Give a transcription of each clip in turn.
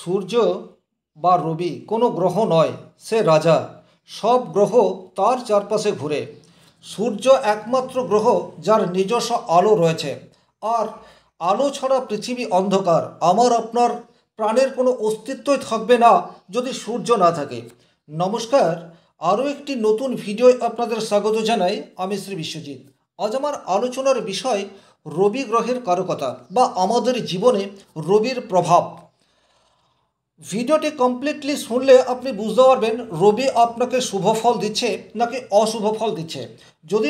সূর্য বা রবি কোনো গ্রহ নয়, সে রাজা। সব গ্রহ তার চারপাশে ঘুরে। সূর্য একমাত্র গ্রহ যার নিজস্ব আলো রয়েছে। আর আলো ছাড়া পৃথিবী অন্ধকার। আমার আপনার প্রাণের কোনো অস্তিত্বই থাকবে না যদি সূর্য না থাকে। নমস্কার, আরও একটি নতুন ভিডিও আপনাদের স্বাগত জানাই। আমি শ্রী বিশ্বজিৎ। আজ আমার আলোচনার বিষয় রবি গ্রহের কারকতা বা আমাদের জীবনে রবির প্রভাব। ভিডিওটি কমপ্লিটলি শুনলে আপনি বুঝতে পারবেন রবি আপনাকে শুভ ফল দিচ্ছে নাকি অশুভ ফল দিচ্ছে। যদি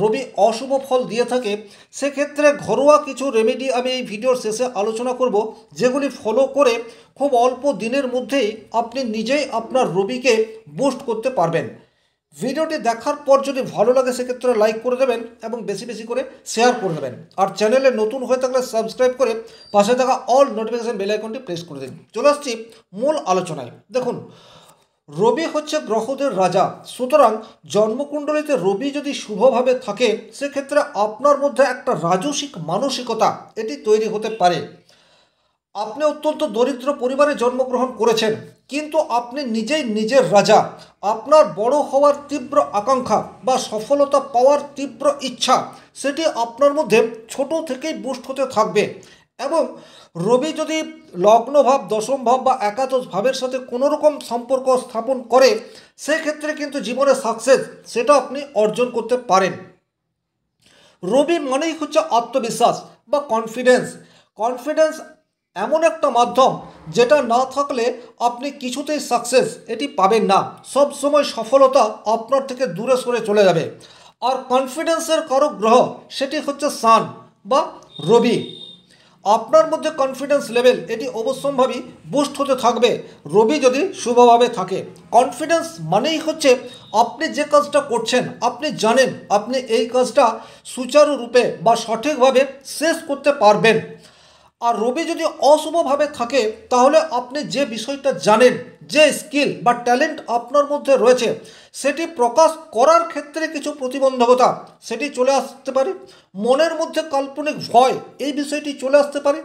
রবি অশুভ ফল দিয়ে থাকে, সেক্ষেত্রে ঘরোয়া কিছু রেমেডি আমি এই ভিডিওর শেষে আলোচনা করব, যেগুলি ফলো করে খুব অল্প দিনের মধ্যেই আপনি নিজেই আপনার রবিকে বুস্ট করতে পারবেন। ভিডিওটি দেখার পর যদি ভালো লাগে সেক্ষেত্রে লাইক করে দেবেন এবং বেশি বেশি করে শেয়ার করে দেবেন। আর চ্যানেলে নতুন হয়ে থাকলে সাবস্ক্রাইব করে পাশে থাকা অল নোটিফিকেশন বেল আইকনটি প্রেস করে দিন। চলে আসছি মূল আলোচনায়। দেখুন, রবি হচ্ছে গ্রহদের রাজা। সুতরাং জন্মকুণ্ডলিতে রবি যদি শুভভাবে থাকে, সেক্ষেত্রে আপনার মধ্যে একটা রাজসিক মানসিকতা এটি তৈরি হতে পারে। আপনি অত্যন্ত দরিদ্র পরিবারে জন্মগ্রহণ করেছেন, কিন্তু আপনি নিজেই নিজের রাজা। আপনার বড় হওয়ার তীব্র আকাঙ্ক্ষা বা সফলতা পাওয়ার তীব্র ইচ্ছা, সেটি আপনার মধ্যে ছোট থেকেই বুস্ট হতে থাকবে। এবং রবি যদি লগ্নভাব, দশম ভাব বা একাদশ ভাবের সাথে কোনো রকম সম্পর্ক স্থাপন করে, সেক্ষেত্রে কিন্তু জীবনে সাকসেস সেটা আপনি অর্জন করতে পারেন। রবি মানেই হচ্ছে আত্মবিশ্বাস বা কনফিডেন্স। কনফিডেন্স এমন একটা মাধ্যম যেটা না থাকলে আপনি কিছুতেই সাকসেস এটি পাবেন না। সব সময় সফলতা আপনার থেকে দূরে সরে চলে যাবে। আর কনফিডেন্সের কারক গ্রহ সেটি হচ্ছে সান বা রবি। আপনার মধ্যে কনফিডেন্স লেভেল এটি অবশ্যম্ভাবী বুস্ট হতে থাকবে রবি যদি শুভভাবে থাকে। কনফিডেন্স মানেই হচ্ছে আপনি যে কাজটা করছেন, আপনি জানেন আপনি এই কাজটা সুচারুরূপে বা সঠিকভাবে শেষ করতে পারবেন। আর রবি যদি অশুভভাবে থাকে, তাহলে আপনি যে বিষয়টা জানেন, যে স্কিল বা ট্যালেন্ট আপনার মধ্যে রয়েছে, সেটি প্রকাশ করার ক্ষেত্রে কিছু প্রতিবন্ধকতা সেটি চলে আসতে পারে। মনের মধ্যে কাল্পনিক ভয় এই বিষয়টি চলে আসতে পারে।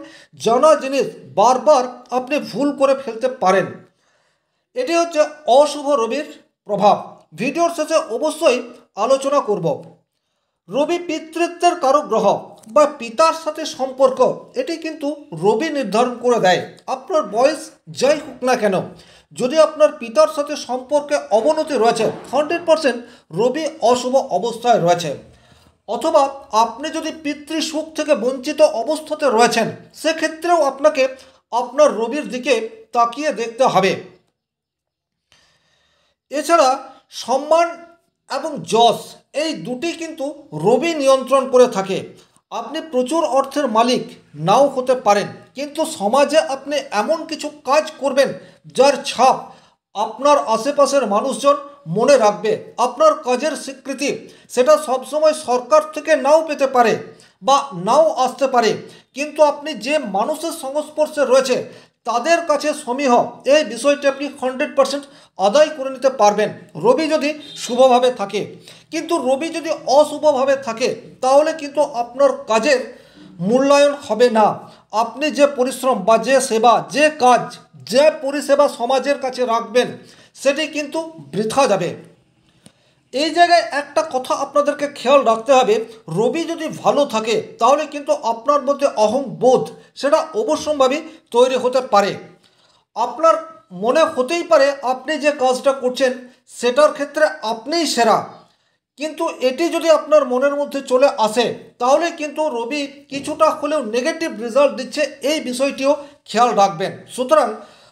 জানা জিনিস বারবার আপনি ভুল করে ফেলতে পারেন। এটি হচ্ছে অশুভ রবির প্রভাব। ভিডিওর শেষে অবশ্যই আলোচনা করব। রবি পিতৃত্বের কারক গ্রহ বা পিতার সাথে সম্পর্ক এটি কিন্তু রবি নির্ধারণ করে দেয়। আপনার বয়স যাই হোক না কেন, যদি আপনার পিতার সাথে সম্পর্কে অবনতি রয়েছে, 100% রবি অশুভ অবস্থায় রয়েছে। অথবা আপনি যদি পিতৃসুখ থেকে বঞ্চিত অবস্থাতে রয়েছেন, সেক্ষেত্রেও আপনাকে আপনার রবির দিকে তাকিয়ে দেখতে হবে। এছাড়া সম্মান এবং যশ এই দুটি কিন্তু রবি নিয়ন্ত্রণ করে থাকে। আপনি প্রচুর অর্থের মালিক নাও হতে পারেন, কিন্তু সমাজে আপনি এমন কিছু কাজ করবেন যার ছাপ আপনার আশেপাশের মানুষজন মনে রাখবে। আপনার কাজের স্বীকৃতি সেটা সবসময় সরকার থেকে নাও পেতে পারে বা নাও আসতে পারে, কিন্তু আপনি যে মানুষের সংস্পর্শে রয়েছে তাদের কাছে সমীহ এই বিষয়টি আপনি 100% আদায় করে নিতে পারবেন রবি যদি শুভভাবে থাকে। কিন্তু রবি যদি অশুভভাবে থাকে, তাহলে কিন্তু আপনার কাজের মূল্যায়ন হবে না। আপনি যে পরিশ্রম বা যে সেবা, যে কাজ, যে পরিষেবা সমাজের কাছে রাখবেন, সেটি কিন্তু বৃথা যাবে। এই জায়গায় একটা কথা আপনাদেরকে খেয়াল রাখতে হবে, রবি যদি ভালো থাকে তাহলে কিন্তু আপনার মধ্যে অহংবোধ সেটা অবশ্যম্ভাবী তৈরি হতে পারে। আপনার মনে হতেই পারে আপনি যে কাজটা করছেন সেটার ক্ষেত্রে আপনিই সেরা, কিন্তু এটি যদি আপনার মনের মধ্যে চলে আসে, তাহলে কিন্তু রবি কিছুটা হলেও নেগেটিভ রেজাল্ট দিচ্ছে, এই বিষয়টিও খেয়াল রাখবেন। সুতরাং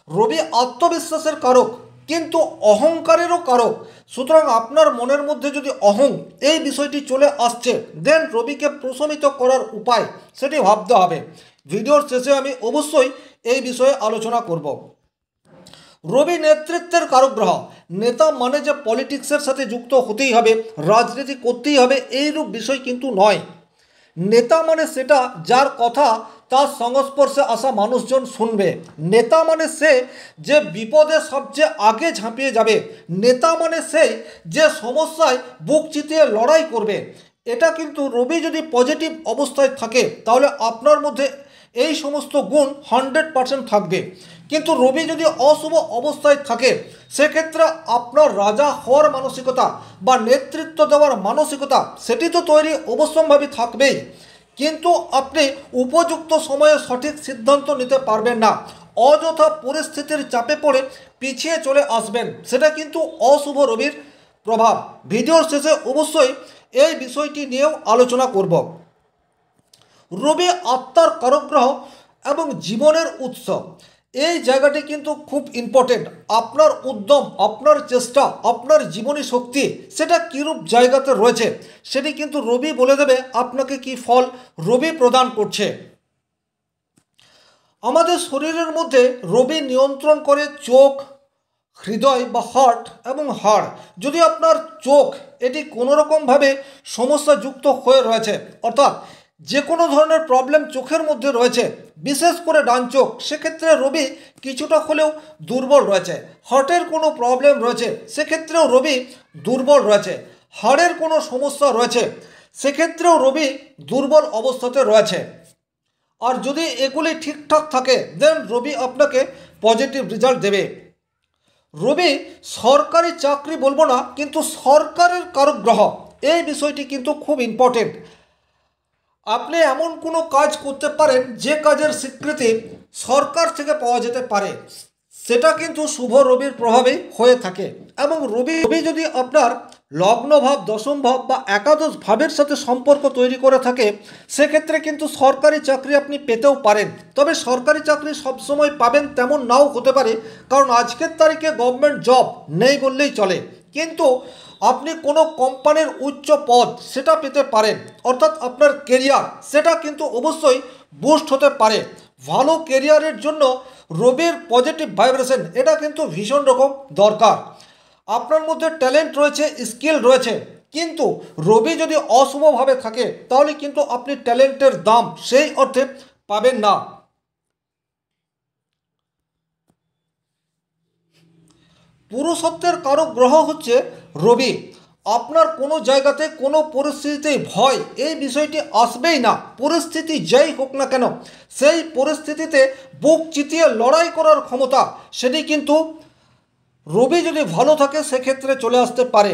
রবি আত্মবিশ্বাসের কারক, কিন্তু অহংকারেরও কারক। সুতরাং আপনার মনের মধ্যে যদি এই বিষয়টি চলে আসছে, দেন রবিকে প্রশমিত করার উপায় সেটি ভাবতে হবে। ভিডিওর শেষে আমি অবশ্যই এই বিষয়ে আলোচনা করব। রবি নেতৃত্বের কারক গ্রহ। নেতা মানে যে পলিটিক্সের সাথে যুক্ত হতেই হবে, রাজনীতি করতেই হবে এইরূপ বিষয় কিন্তু নয়। নেতা মানে সেটা যার কথা তার সংস্পর্শে আসা মানুষজন শুনবে। নেতা মানে সে যে বিপদে সবচেয়ে আগে ঝাঁপিয়ে যাবে। নেতা মানে সেই যে সমস্যায় বুক চিতিয়ে লড়াই করবে। এটা কিন্তু রবি যদি পজিটিভ অবস্থায় থাকে, তাহলে আপনার মধ্যে এই সমস্ত গুণ 100% থাকবে। কিন্তু রবি যদি অশুভ অবস্থায় থাকে সেক্ষেত্রে আপনার রাজা হওয়ার মানসিকতা বা নেতৃত্ব দেওয়ার মানসিকতা সেটি তো তৈরি অবশ্যম্ভাবী থাকবেই, কিন্তু আপনি উপযুক্ত সময়ে সঠিক সিদ্ধান্ত নিতে পারবেন না, অযথা পরিস্থিতির চাপে পড়ে পিছিয়ে চলে আসবেন। সেটা কিন্তু অশুভ রবির প্রভাব। ভিডিওর শেষে অবশ্যই এই বিষয়টি নিয়েও আলোচনা করব। রবি আত্মার কারক গ্রহ এবং জীবনের উৎস, এই জায়গাটি কিন্তু খুব ইম্পর্টেন্ট। আপনার উদ্যম, আপনার চেষ্টা, আপনার জীবনী শক্তি সেটা কীরূপ জায়গাতে রয়েছে সেটি কিন্তু রবি বলে দেবে আপনাকে কি ফল রবি প্রদান করছে। আমাদের শরীরের মধ্যে রবি নিয়ন্ত্রণ করে চোখ, হৃদয় বা হার্ট এবং হাড়। যদি আপনার চোখ এটি কোনোরকমভাবে সমস্যাযুক্ত হয়ে রয়েছে, অর্থাৎ যে কোনো ধরনের প্রবলেম চোখের মধ্যে রয়েছে, বিশেষ করে ডান চোখ, সেক্ষেত্রে রবি কিছুটা হলেও দুর্বল রয়েছে। হার্টের কোনো প্রবলেম রয়েছে সেক্ষেত্রেও রবি দুর্বল রয়েছে। হাড়ের কোনো সমস্যা রয়েছে সেক্ষেত্রেও রবি দুর্বল অবস্থাতে রয়েছে। আর যদি এগুলি ঠিকঠাক থাকে দেন রবি আপনাকে পজিটিভ রেজাল্ট দেবে। রবি সরকারি চাকরি বলবো না, কিন্তু সরকারের কারক গ্রহ, এই বিষয়টি কিন্তু খুব ইম্পর্টেন্ট। আপনি এমন কোনো কাজ করতে পারেন যে কাজের স্বীকৃতি সরকার থেকে পাওয়া যেতে পারে, সেটা কিন্তু শুভ রবির প্রভাবেই হয়ে থাকে। এবং রবি যদি আপনার লগ্নভাব, দশম ভাব বা একাদশ ভাবের সাথে সম্পর্ক তৈরি করে থাকে সেক্ষেত্রে কিন্তু সরকারি চাকরি আপনি পেতেও পারেন। তবে সরকারি চাকরি সবসময় পাবেন তেমন নাও হতে পারে, কারণ আজকের তারিখে গভর্নমেন্ট জব নেই বললেই চলে। কিন্তু আপনি কোনো কোম্পানির উচ্চ পদ সেটা পেতে পারেন, অর্থাৎ আপনার কেরিয়ার সেটা কিন্তু অবশ্যই বুস্ট হতে পারে। ভালো কেরিয়ারের জন্য রবির পজিটিভ ভাইব্রেশন এটা কিন্তু ভীষণ রকম দরকার। আপনার মধ্যে ট্যালেন্ট রয়েছে, স্কিল রয়েছে, কিন্তু রবি যদি অশুভভাবে থাকে তাহলে কিন্তু আপনি ট্যালেন্টের দাম সেই অর্থে পাবেন না। পুরুষত্বের কারক গ্রহ হচ্ছে রবি। আপনার কোনো জায়গাতে কোনো পরিস্থিতিতে ভয় এই বিষয়টি আসবেই না। পরিস্থিতি যেই হোক না কেন সেই পরিস্থিতিতে বুক চিতিয়ে লড়াই করার ক্ষমতা সেটি কিন্তু রবি যদি ভালো থাকে সেক্ষেত্রে চলে আসতে পারে।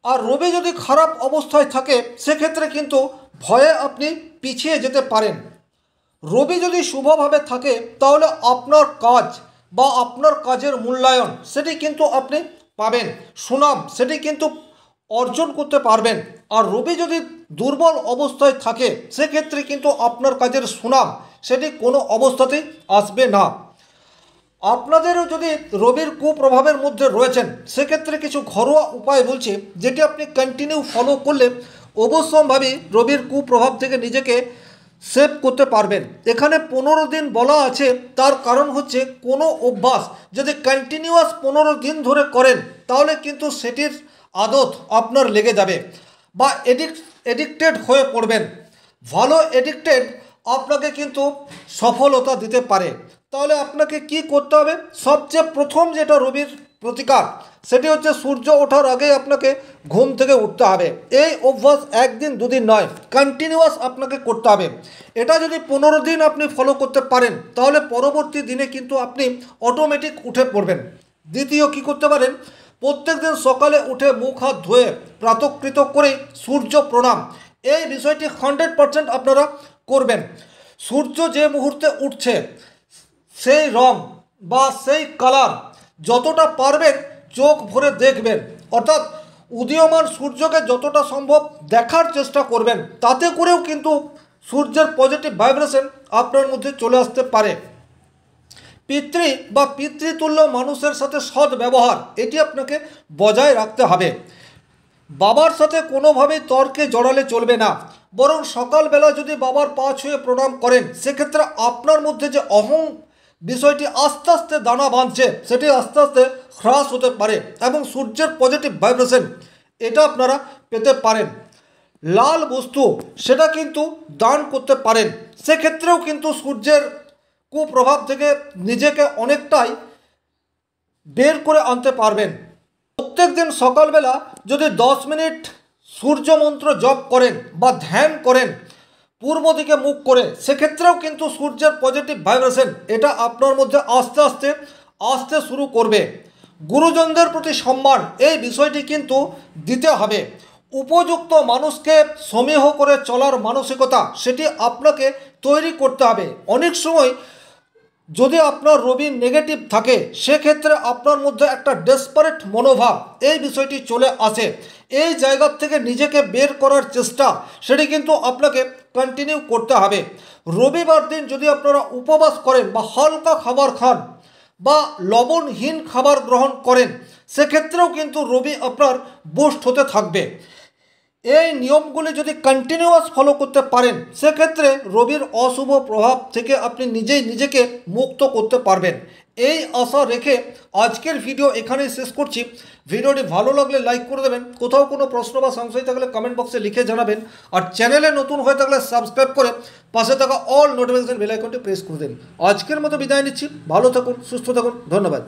আর রবি যদি খারাপ অবস্থায় থাকে সেক্ষেত্রে কিন্তু ভয়ে আপনি পিছিয়ে যেতে পারেন। রবি যদি শুভভাবে থাকে তাহলে আপনার কাজ বা আপনার কাজের মূল্যায়ন সেটি কিন্তু আপনি পাবেন, সুনাম সেটি কিন্তু অর্জন করতে পারবেন। আর রবি যদি দুর্বল অবস্থায় থাকে সেক্ষেত্রে কিন্তু আপনার কাজের সুনাম সেটি কোনো অবস্থাতেই আসবে না। আপনাদেরও যদি রবির কুপ্রভাবের মধ্যে রয়েছেন সেক্ষেত্রে কিছু ঘরোয়া উপায় বলছি, যেটি আপনি কন্টিনিউ ফলো করলে অবশ্যম্ভাবী রবির কুপ্রভাব থেকে নিজেকে সেভ করতে পারবেন। এখানে 15 দিন বলা আছে, তার কারণ হচ্ছে কোনো অভ্যাস যদি কন্টিনিউয়াস 15 দিন ধরে করেন তাহলে কিন্তু সেটির আদত আপনার লেগে যাবে বা এডিক্টেড হয়ে পড়বেন। ভালো এডিক্টেড আপনাকে কিন্তু সফলতা দিতে পারে। তাহলে আপনাকে কি করতে হবে? সবচেয়ে প্রথম যেটা রবির প্রতিকার সেটি হচ্ছে সূর্য ওঠার আগে আপনাকে ঘুম থেকে উঠতে হবে। এই অভ্যাস একদিন দুদিন নয়, কন্টিনিউয়াস আপনাকে করতে হবে। এটা যদি 15 দিন আপনি ফলো করতে পারেন তাহলে পরবর্তী দিনে কিন্তু আপনি অটোমেটিক উঠে পড়বেন। দ্বিতীয় কি করতে পারেন, প্রত্যেক দিন সকালে উঠে মুখ হাত ধুয়ে প্রাতঃকৃত করে সূর্য প্রণাম, এই বিষয়টি 100% আপনারা করবেন। সূর্য যে মুহূর্তে উঠছে সেই রং বা সেই কালার যতটা পারবেন চোখ ভরে দেখবেন, অর্থাৎ উদীয়মান সূর্যকে যতটা সম্ভব দেখার চেষ্টা করবেন। তাতে করেও কিন্তু সূর্যের পজিটিভ ভাইব্রেশন আপনার মধ্যে চলে আসতে পারে। পিতৃ বা পিতৃতুল্য মানুষের সাথে সৎ ব্যবহার এটি আপনাকে বজায় রাখতে হবে। বাবার সাথে কোনোভাবেই তর্কে জড়ালে চলবে না, বরং সকালবেলা যদি বাবার পা ছুঁয়ে প্রণাম করেন সেক্ষেত্রে আপনার মধ্যে যে অহং বিষয়টি আস্তে আস্তে দানা বাঁধছে সেটি আস্তে আস্তে হ্রাস হতে পারে এবং সূর্যের পজিটিভ ভাইব্রেশন এটা আপনারা পেতে পারেন। লাল বস্তু সেটা কিন্তু দান করতে পারেন, সেক্ষেত্রেও কিন্তু সূর্যের কুপ্রভাব থেকে নিজেকে অনেকটাই বের করে আনতে পারবেন। প্রত্যেক দিন সকালবেলা যদি 10 মিনিট সূর্য মন্ত্র জপ করেন বা ধ্যান করেন পূর্ব দিকে মুখ করে, সেক্ষেত্রেও কিন্তু সূর্যের পজিটিভ ভাইব্রেশন এটা আপনার মধ্যে আস্তে আস্তে আসতে শুরু করবে। গুরুজনদের প্রতি সম্মান এই বিষয়টি কিন্তু দিতে হবে। উপযুক্ত মানুষকে সমীহ করে চলার মানসিকতা সেটি আপনাকে তৈরি করতে হবে। অনেক সময় যদি আপনার রবি নেগেটিভ থাকে সেক্ষেত্রে আপনার মধ্যে একটা ডেসপারেট মনোভাব এই বিষয়টি চলে আসে। এই জায়গা থেকে নিজেকে বের করার চেষ্টা সেটি কিন্তু আপনাকে কন্টিনিউ করতে হবে। রবিবার দিন যদি আপনারা উপবাস করেন বা হালকা খাবার খান বা লবণহীন খাবার গ্রহণ করেন, সেক্ষেত্রেও কিন্তু রবি আপনার বুস্ট হতে থাকবে। এই নিয়মগুলি যদি কন্টিনিউয়াস ফলো করতে পারেন সেক্ষেত্রে রবির অশুভ প্রভাব থেকে আপনি নিজেই নিজেকে মুক্ত করতে পারবেন। এই আশা রেখে আজকের ভিডিও এখানেই শেষ করছি। ভিডিওটি ভালো লাগলে লাইক করে দেবেন, কোথাও কোনো প্রশ্ন বা সংশয় থাকলে কমেন্ট বক্সে লিখে জানাবেন, আর চ্যানেলে নতুন হয়ে থাকলে সাবস্ক্রাইব করে পাশে থাকা অল নোটিফিকেশন বেল আইকনটি প্রেস করে দিন। আজকের মতো বিদায় নিচ্ছি, ভালো থাকুন, সুস্থ থাকুন, ধন্যবাদ।